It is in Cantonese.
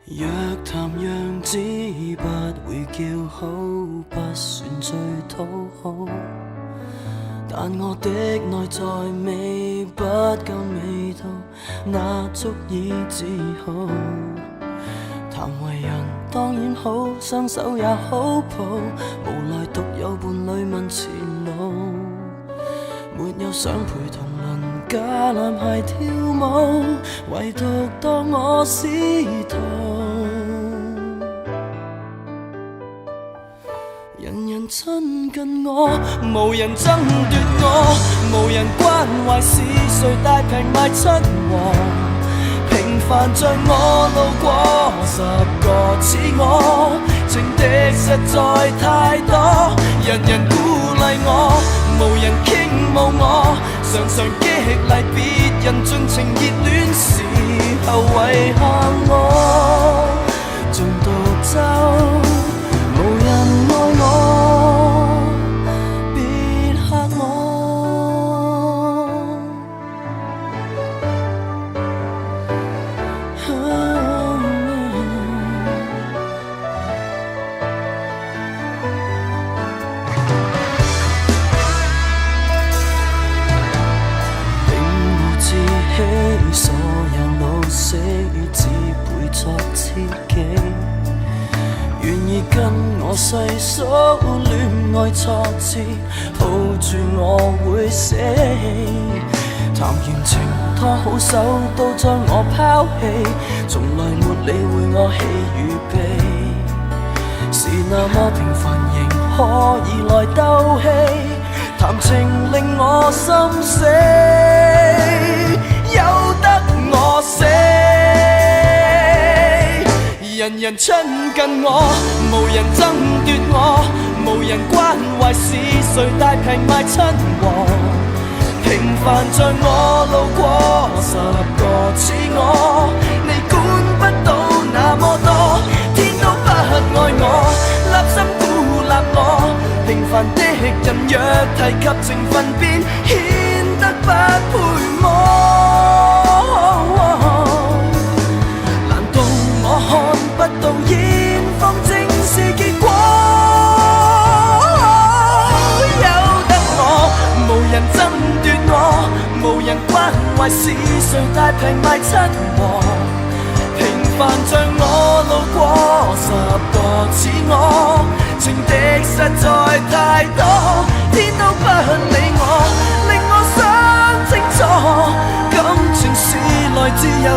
若談樣子不會叫好，不算最討好，但我的內在未不夠味道，那足以自豪。談為人當然好，雙手也好抱，無奈獨有伴侶問前路，沒有想陪同鄰家男孩跳舞，唯獨當我司徒。人人親近我，無人爭奪我，無人關懷是誰大平賣親和。平凡像我路過10個似我，情敵實在太多，人人鼓勵我，無人傾慕我，常常激勵別人盡情熱戀時候，遺下我像獨奏。無人愛我，別嚇我。並無志氣，所有老死只配作知己。願意跟我細數戀愛挫折，抱住我會死。談完情拖好手都將我拋棄，從來沒理會我喜與悲。是那麼平凡仍可以來鬥氣，談情令我心死，由得我死。人人親近我，無人爭奪我，無人關懷是誰大平賣親和。平凡像我路過10個似我，你管不到那麼多，天都不愛我，立心孤立我。平凡的人若提及情分便顯得不配麼？看不到現況正是結果，由得我，無人爭奪我，無人關懷是誰大平賣親和。平凡像我路過10個似我，情敵實在太多，天都不理我，令我想清楚，感情是來自由